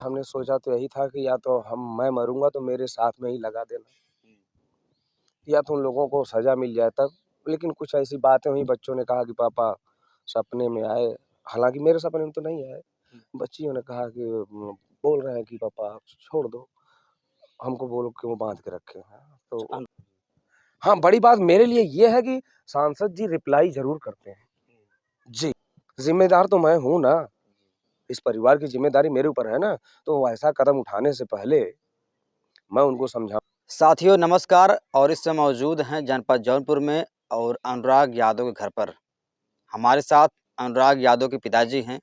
हमने सोचा तो यही था कि या तो मैं मरूँगा तो मेरे साथ में ही लगा देना, या तो उन लोगों को सज़ा मिल जाए तब। लेकिन कुछ ऐसी बातें हुई, बच्चों ने कहा कि पापा सपने में आए, हालाँकि मेरे सपने में तो नहीं आए। बच्चियों ने कहा कि बोल रहे हैं कि पापा छोड़ दो, हमको वो लोग क्यों बाँध के रखे हैं। तो हाँ, बड़ी बात मेरे लिए ये है कि सांसद जी रिप्लाई ज़रूर करते हैं। जी, ज़िम्मेदार तो मैं हूँ ना, इस परिवार की ज़िम्मेदारी मेरे ऊपर है ना, तो ऐसा कदम उठाने से पहले मैं उनको समझा। साथियों नमस्कार। और इस समय मौजूद हैं जनपद जौनपुर में और अनुराग यादव के घर पर। हमारे साथ अनुराग यादव के पिताजी हैं।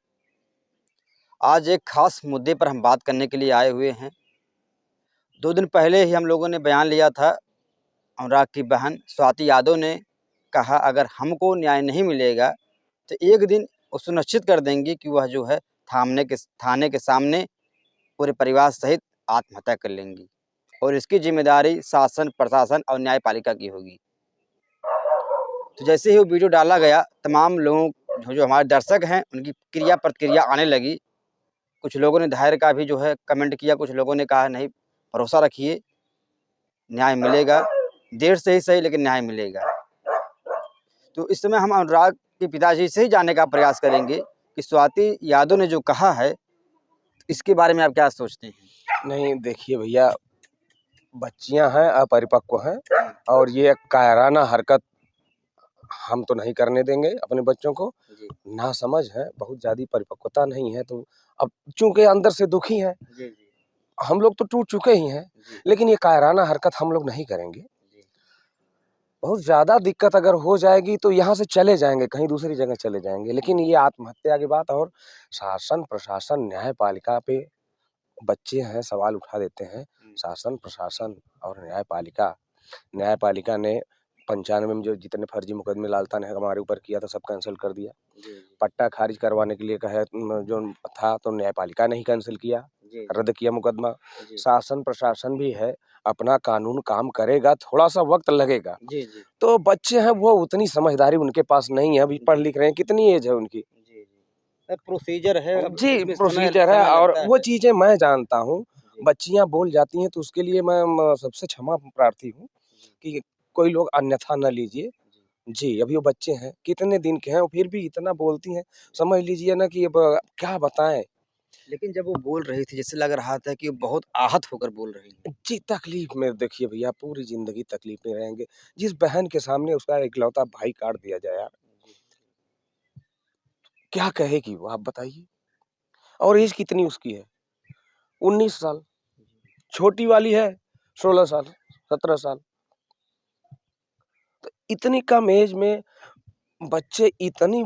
आज एक खास मुद्दे पर हम बात करने के लिए आए हुए हैं। 2 दिन पहले ही हम लोगों ने बयान लिया था। अनुराग की बहन स्वाति यादव ने कहा अगर हमको न्याय नहीं मिलेगा तो एक दिन वो सुनिश्चित कर देंगी कि वह जो है थाने के सामने पूरे परिवार सहित आत्महत्या कर लेंगी और इसकी जिम्मेदारी शासन, प्रशासन और न्यायपालिका की होगी। तो जैसे ही वो वीडियो डाला गया, तमाम लोगों जो हमारे दर्शक हैं उनकी क्रिया प्रतिक्रिया आने लगी। कुछ लोगों ने धैर्य का भी जो है कमेंट किया, कुछ लोगों ने कहा नहीं भरोसा रखिए, न्याय मिलेगा, देर से ही सही लेकिन न्याय मिलेगा। तो इस समय हम अनुराग के पिताजी से ही जानने का प्रयास करेंगे कि स्वाति यादव ने जो कहा है इसके बारे में आप क्या सोचते हैं? नहीं देखिए भैया, बच्चियां हैं, अपरिपक्व हैं और ये कायराना हरकत हम तो नहीं करने देंगे अपने बच्चों को। नासमझ है, बहुत ज़्यादा परिपक्वता नहीं है, तो अब चूंकि अंदर से दुखी हैं, हम लोग तो टूट चुके ही हैं, लेकिन ये कायराना हरकत हम लोग नहीं करेंगे। बहुत ज़्यादा दिक्कत अगर हो जाएगी तो यहाँ से चले जाएंगे, कहीं दूसरी जगह चले जाएंगे, लेकिन ये आत्महत्या की बात और शासन प्रशासन न्यायपालिका पे बच्चे हैं सवाल उठा देते हैं। शासन प्रशासन और न्यायपालिका ने 95 में जो जितने फर्जी मुकदमे लालता ने हमारे ऊपर किया था सब कैंसिल कर दिया। पट्टा खारिज करवाने के लिए कहे जो था तो न्यायपालिका ने ही कैंसिल किया, रद्द किया मुकदमा। शासन प्रशासन भी है, अपना कानून काम करेगा, थोड़ा सा वक्त लगेगा। तो बच्चे हैं वो उतनी समझदारी उनके पास नहीं है, अभी पढ़ लिख रहे हैं, कितनी एज है उनकी। प्रोसीजर है जी, प्रोसीजर है और वो चीजें मैं जानता हूँ। बच्चियां बोल जाती हैं तो उसके लिए मैं सबसे क्षमा प्रार्थी हूँ कि कोई लोग अन्यथा न लीजिए। जी, अभी वो बच्चे हैं, कितने दिन के हैं, फिर भी इतना बोलती हैं, समझ लीजिए ना कि अब क्या बताएं। लेकिन जब वो बोल रही थी जैसे लग रहा था कि वो बहुत आहत होकर बोल रही हैं। जी, तकलीफ में देखिए भैया पूरी जिंदगी तकलीफ में रहेंगे। जिस बहन के सामने उसका इकलौता भाई काट दिया जाए यार, क्या कहेगी वो आप बताइए। और एज कितनी उसकी है? 19 साल। छोटी वाली है 16 साल, 17 साल। तो इतनी कम एज में बच्चे इतनी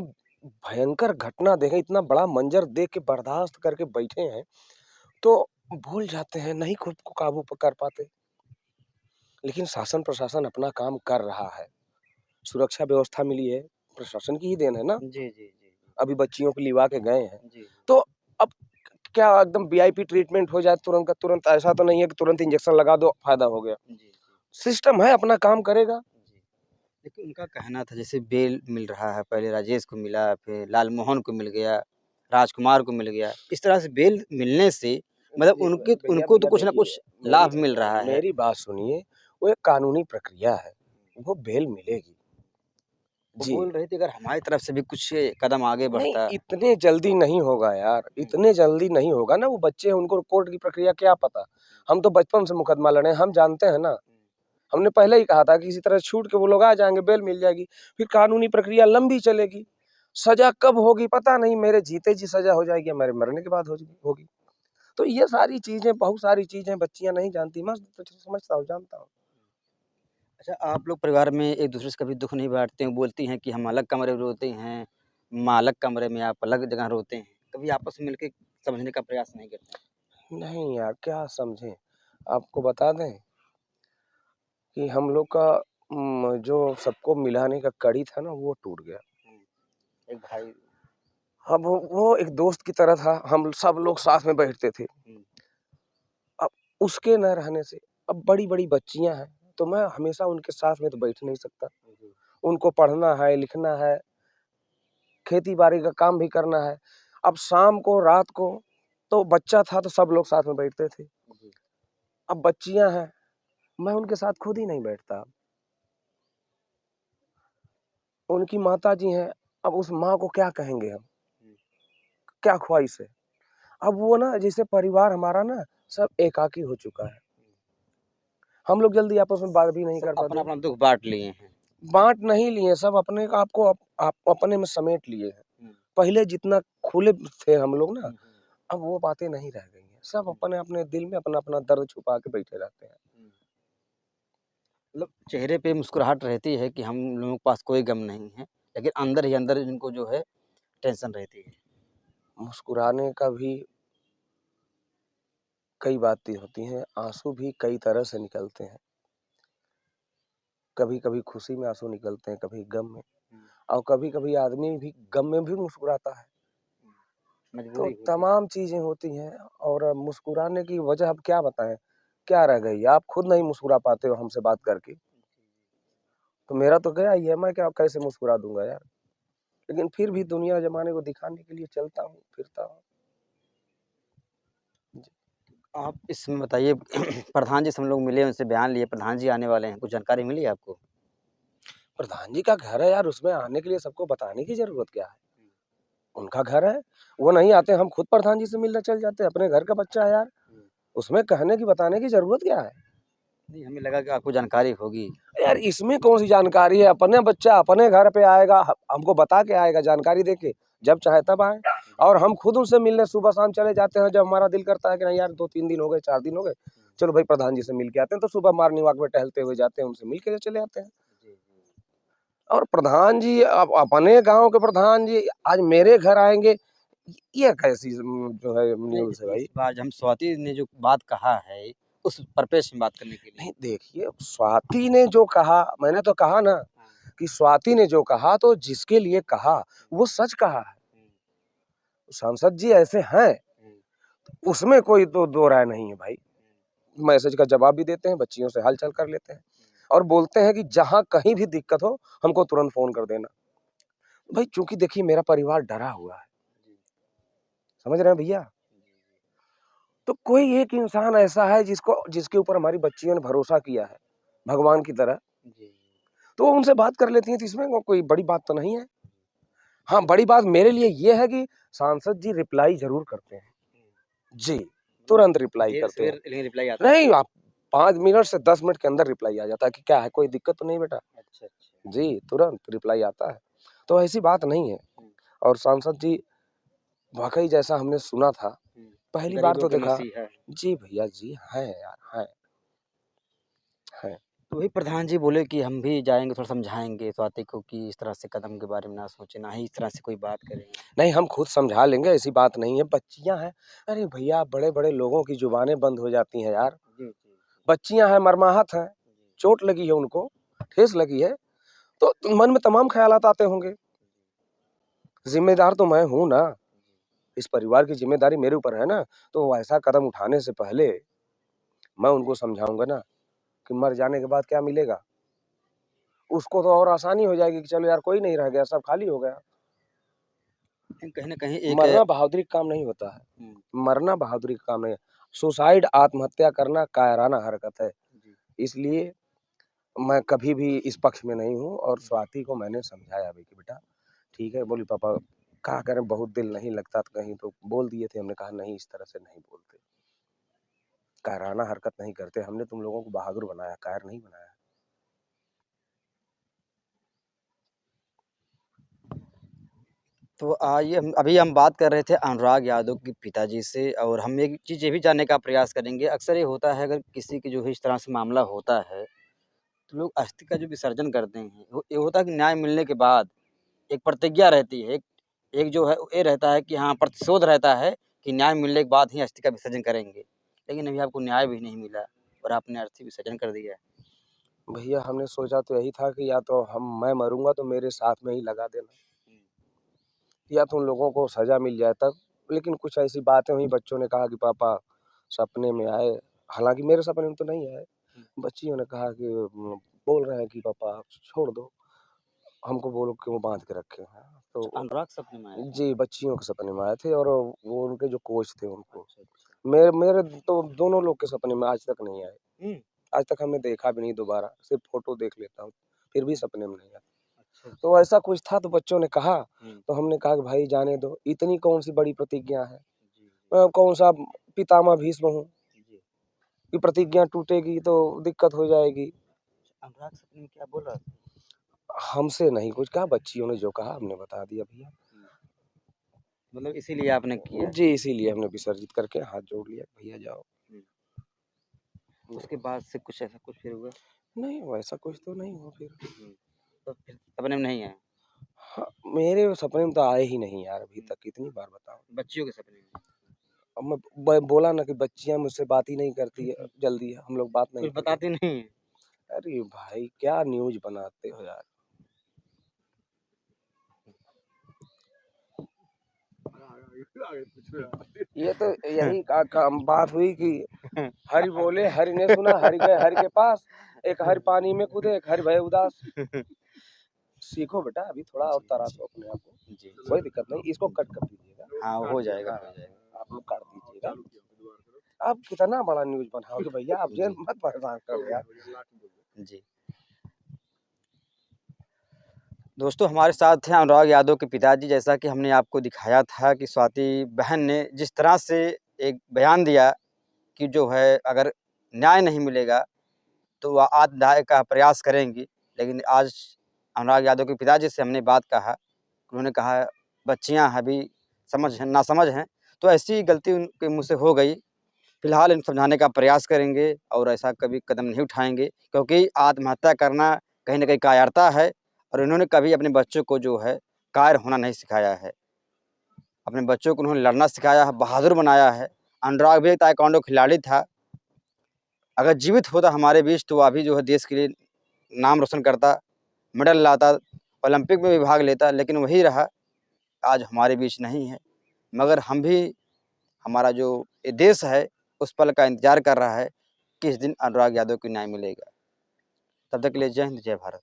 भयंकर घटना देखें, इतना बड़ा मंजर देख के बर्दाश्त करके बैठे हैं, तो भूल जाते हैं, नहीं खुद को काबू कर पाते। लेकिन शासन प्रशासन अपना काम कर रहा है, सुरक्षा व्यवस्था मिली है, प्रशासन की ही देन है ना। अभी बच्चियों को लिवा के गए हैं, तो अब क्या एकदम वीआईपी ट्रीटमेंट हो जाए तुरंत का तुरंत? ऐसा तो नहीं है कि तुरंत इंजेक्शन लगा दो फायदा हो गया। सिस्टम है, अपना काम करेगा। लेकिन उनका कहना था जैसे बेल मिल रहा है, पहले राजेश को मिला, फिर लालमोहन को मिल गया, राजकुमार को मिल गया। इस तरह से बेल मिलने से मतलब उनको तो कुछ ना कुछ लाभ मिल रहा है। मेरी बात सुनिए, वो एक कानूनी प्रक्रिया है, वो बेल मिलेगी। वो जी, बोल रहे थे अगर हमारी तरफ से भी कुछ कदम आगे नहीं बढ़ता। इतने जल्दी नहीं होगा यार, इतने जल्दी नहीं होगा ना। वो बच्चे हैं, उनको कोर्ट की प्रक्रिया क्या पता। हम तो बचपन से मुकदमा लड़े, हम जानते हैं ना। हमने पहले ही कहा था कि इसी तरह छूट के वो लोग आ जाएंगे, बेल मिल जाएगी, फिर कानूनी प्रक्रिया लंबी चलेगी। सजा कब होगी पता नहीं, मेरे जीते जी सजा हो जाएगी या मेरे मरने के बाद होगी। तो ये सारी चीजें, बहुत सारी चीजें बच्चियां नहीं जानती, मैं तो समझता हूँ, जानता हूँ। अच्छा, आप लोग परिवार में एक दूसरे से कभी दुख नहीं बांटते हैं? बोलती हैं कि हम अलग कमरे में रोते हैं, माँ अलग कमरे में, आप अलग जगह रोते हैं। कभी आपस में मिलके समझने का प्रयास नहीं करते हैं? नहीं यार, क्या समझें, आपको बता दें कि हम लोग का जो सबको मिलाने का कड़ी था ना, वो टूट गया। एक भाई। अब वो एक दोस्त की तरह था, हम सब लोग साथ में बैठते थे। अब उसके न रहने से अब बड़ी-बड़ी बच्चियां हैं, तो मैं हमेशा उनके साथ में तो बैठ नहीं सकता। उनको पढ़ना है, लिखना है, खेती-बाड़ी का काम भी करना है। अब शाम को, रात को तो बच्चा था तो सब लोग साथ में बैठते थे। जी, अब बच्चियाँ हैं, मैं उनके साथ खुद ही नहीं बैठता। उनकी माताजी हैं, अब उस माँ को क्या कहेंगे हम? हुँ, क्या ख्वाहिश है? अब वो ना जैसे परिवार हमारा ना सब एकाकी हो चुका है। हम लोग जल्दी आपस में बात भी नहीं सब कर पाते। अपना-अपना दुःख बाँट लिए हैं। बाँट नहीं लिए, सब अपने आप को आप अपने में समेट लिए हैं। हुँ, पहले जितना खुले थे हम लोग ना, हुँ, हुँ, अब वो बातें नहीं रह गई हैं। सब हुँ, अपने-अपने दिल में अपना-अपना दर्द छुपा के बैठे रहते हैं। हुँ। मतलब चेहरे पे मुस्कुराहट रहती है कि हम लोगों के पास कोई गम नहीं है, लेकिन अंदर ही अंदर इनको जो है टेंशन रहती है। मुस्कुराने का भी कई बातें होती हैं, आँसू भी कई तरह से निकलते हैं। कभी-कभी खुशी में आँसू निकलते हैं, कभी गम में हुँ, और कभी-कभी आदमी भी गम में भी मुस्कुराता है। हुँ, तो मजबूरी होती है। तमाम चीज़ें होती हैं और मुस्कुराने की वजह अब क्या बताएँ? क्या रह गई? आप खुद नहीं मुस्कुरा पाते हो हमसे बात करके, तो मेरा तो गया ही है, मैं क्या कैसे मुस्कुरा दूँगा यार? लेकिन फिर भी दुनिया ज़माने को दिखाने के लिए चलता हूँ, फिरता हूँ। जी। आप इसमें बताइए प्रधान जी से हम लोग मिले, उनसे बयान लिए, प्रधान जी आने वाले हैं, कुछ जानकारी मिली आपको? प्रधान जी का घर है यार, उसमें आने के लिए सबको बताने की ज़रूरत क्या है? हुँ, उनका घर है, वो नहीं आते, हम खुद प्रधान जी से मिलने चल जाते हैं, अपने घर का बच्चा है यार, हुँ। उसमें कहने की बताने की ज़रूरत क्या है? नहीं, हमें लगा कि आपको जानकारी होगी। यार इसमें कौन-सी जानकारी है? अपने बच्चा अपने घर पे आएगा, हमको बता के आएगा, जानकारी दे के, जब चाहे तब आए जी। और हम खुद उनसे मिलने सुबह-शाम चले जाते हैं, जब हमारा दिल करता है कि नहीं यार 2-3 दिन हो गए, 4 दिन हो गए, हुँ, चलो भाई प्रधान जी से मिल के आते हैं, तो सुबह मॉर्निंग वॉक पे टहलते हुए जाते हैं, उनसे मिल के चले आते हैं। जी, जी। और प्रधान जी अपने गाँव के प्रधान जी आज मेरे घर आएँगे, ये कैसी जो है नहीं, न्यूज़ है भाई? इस बार हम स्वाति ने जो बात कहा है, उस परिपेक्ष में बात करने के लिए। नहीं देखिए, स्वाति ने जो कहा, मैंने तो कहा ना हाँ, कि स्वाति ने जो कहा तो जिसके लिए कहा, हुँ, वो सच कहा है। हुँ, सांसद जी ऐसे हैं, हुँ, उसमें कोई तो दो राय नहीं है भाई। हुँ, मैसेज का जवाब भी देते हैं, बच्चियों से हाल-चाल कर लेते हैं हुँ, और बोलते हैं कि जहाँ कहीं भी दिक्कत हो, हमको तुरंत फ़ोन कर देना। भाई चूँकि देखिए मेरा परिवार डरा हुआ है, जी, समझ रहे हैं भैया? जी, जी, तो कोई एक इंसान ऐसा है जिसके ऊपर हमारी बच्चियों ने भरोसा किया है, भगवान की तरह, जी, तो वो उनसे बात कर लेती हैं, तो इसमें कोई बड़ी बात तो नहीं है। हाँ, बड़ी बात मेरे लिए ये है कि सांसद जी रिप्लाई ज़रूर करते हैं। हुँ। जी, मतलब तुरंत रिप्लाई देर करते हैं। सवेर लेकिन रिप्लाई आता है। नहीं, आप 5 मिनट से 10 मिनट के अंदर रिप्लाई आ जाता है कि क्या है, कोई दिक्कत तो नहीं बेटा? अच्छा, अच्छा। जी, तुरंत रिप्लाई आता है। तो ऐसी बात नहीं है हुँ, और सांसद जी वाक़ई जैसा हमने सुना था, हुँ। पहली बार गरीबों तो के देखा। मसीहा। जी भैया जी, हैं यार, हैं। तो वही प्रधान जी बोले कि हम भी जाएँगे, थोड़ा समझाएँगे स्वाति को कि इस तरह से कदम के बारे में ना सोचे, ना ही इस तरह से कोई बात करें। नहीं, हम खुद समझा लेंगे, ऐसी बात नहीं है, बच्चियाँ हैं। अरे भैया, बड़े-बड़े लोगों की ज़ुबानें बंद हो जाती हैं यार। जी, जी, जी, बच्चियाँ हैं, मर्माहत हैं, जी, चोट लगी है उनको, ठेस लगी है, तो मन में तमाम ख़्यालात आते होंगे। ज़िम्मेदार तो मैं हूँ ना, जी, इस परिवार की ज़िम्मेदारी मेरे ऊपर है ना, तो ऐसा कदम उठाने से पहले मैं उनको समझाऊँगा ना कि मर जाने के बाद क्या मिलेगा? उसको तो और आसानी हो जाएगी कि चलो यार कोई नहीं रह गया, सब खाली हो गया। लेकिन कहीं न कहीं एक मरना बहादुरी का काम नहीं होता है। हुँ, मरना बहादुरी का काम नहीं है। सुसाइड आत्महत्या करना कायराना हरकत है। जी, इसलिए मैं कभी भी इस पक्ष में नहीं हूँ और हुँ, स्वाति को मैंने समझाया भी कि बेटा ठीक है, बोली पापा क्या करें बहुत दिल नहीं लगता तो कहीं तो बोल दिए थे। हमने कहा नहीं इस तरह से नहीं बोलते। कायराना हरकत नहीं करते। हमने तुम लोगों को बहादुर बनाया, कायर नहीं बनाया। तो आइए हम अभी हम बात कर रहे थे अनुराग यादव के पिताजी से और हम एक चीज़ ये भी जानने का प्रयास करेंगे, अक्सर ये होता है अगर किसी की जो है इस तरह से मामला होता है, तो लोग अस्थि का जो विसर्जन करते हैं, वो ये होता है कि न्याय मिलने के बाद एक प्रतिज्ञा रहती है, एक एक जो है ये रहता है कि हाँ, प्रतिशोध रहता है कि न्याय मिलने के बाद ही अस्थि का विसर्जन करेंगे। लेकिन अभी आपको न्याय भी नहीं मिला और आपने अस्थि विसर्जन कर दिया है। भैया हमने सोचा तो यही था कि या तो मैं मरूँगा तो मेरे साथ में ही लगा देना हुँ, या तो उन लोगों को सज़ा मिल जाए तब। लेकिन कुछ ऐसी बातें हुई बच्चों ने कहा कि पापा सपने में आए, हालाँकि मेरे सपने में तो नहीं आए। हुँ, बच्चियों ने कहा कि बोल रहे हैं कि पापा छोड़ दो, हमको वो लोग क्यों बाँध के रखे हैं। तो अनुराग सपने में आया था? जी, बच्चियों के सपने में आए थे और वो उनके जो कोच थे उनको। अच्छा, अच्छा। मेरे मेरे तो दोनों लोग के सपने में आज तक नहीं आए। हुँ। आज तक हमने देखा भी नहीं दोबारा, सिर्फ़ फ़ोटो देख लेता हूँ, फिर भी सपने में नहीं आता। अच्छा, अच्छा। तो ऐसा कुछ था तो बच्चों ने कहा, हुँ। तो हमने कहा कि भाई जाने दो, इतनी कौन-सी बड़ी प्रतिज्ञा है। जी, जी, मैं कौन-सा पितामह भीष्म हूँ जी। कि प्रतिज्ञा टूटेगी तो दिक्कत हो जाएगी। अनुराग सपने में क्या बोल रहा था? हमसे नहीं कुछ कहा, बच्चियों ने जो कहा हमने बता दिया भैया। हुँ। मतलब इसीलिए आपने किया? जी, इसीलिए हमने विसर्जित करके हाथ जोड़ लिया, भैया जाओ। हुँ। उसके बाद से कुछ ऐसा कुछ फिर हुआ? नहीं, वैसा कुछ तो नहीं हुआ फिर। हुँ। तो फिर सपने में नहीं आए? हाँ, मेरे सपने में तो आए ही नहीं यार अभी हुँ। तक, कितनी बार बताऊँ। बच्चियों के सपने में? अब मैं बोला ना कि बच्चियाँ मुझसे बात ही नहीं करती है जल्दी, हम लोग बात नहीं कुछ करते। बताती नहीं हैं? अरे भाई क्या न्यूज़ बनाते हो यार। ये तो यही का काम बात हुई कि हरि बोले, हरि ने सुना, हरि गए हरि के पास, एक हरि पानी में कूदे, एक हरि भये उदास। सीखो बेटा अभी थोड़ा और जी, तराशो अपने आप को, जी, जी। कोई दिक्कत नहीं, इसको कट कर दीजिएगा। हाँ, हो जाएगा, हाँ, हो जाएगा। आप लोग काट दीजिएगा। आप कितना बड़ा न्यूज़ बनाओगे भैया, आप जेल जी, मत परेशान करो यार। जी। दोस्तों हमारे साथ हैं अनुराग यादव के पिताजी। जैसा कि हमने आपको दिखाया था कि स्वाति बहन ने जिस तरह से एक बयान दिया कि जो है अगर न्याय नहीं मिलेगा तो वह आत्मदाह का प्रयास करेंगी। लेकिन आज अनुराग यादव के पिताजी से हमने बात कहा, उन्होंने कहा बच्चियाँ अभी नासमझ हैं, तो ऐसी गलती उनके मुँह से हो गई। फिलहाल इन्हें समझाने का प्रयास करेंगे और ऐसा कभी कदम नहीं उठाएँगे, क्योंकि आत्महत्या करना कहीं न कहीं कायरता है और इन्होंने कभी अपने बच्चों को जो है कायर होना नहीं सिखाया है। अपने बच्चों को उन्होंने लड़ना सिखाया है, बहादुर बनाया है। अनुराग भी एक ताइक्वांडो खिलाड़ी था। अगर जीवित होता हमारे बीच तो वह भी जो है देश के लिए नाम रोशन करता, मेडल लाता, ओलंपिक में भी भाग लेता, लेकिन वही रहा, आज हमारे बीच नहीं है। मगर हम भी, हमारा जो ये देश है, उस पल का इंतज़ार कर रहा है, किस दिन अनुराग यादव को न्याय मिलेगा। तब तक के लिए जय हिंद, जय भारत।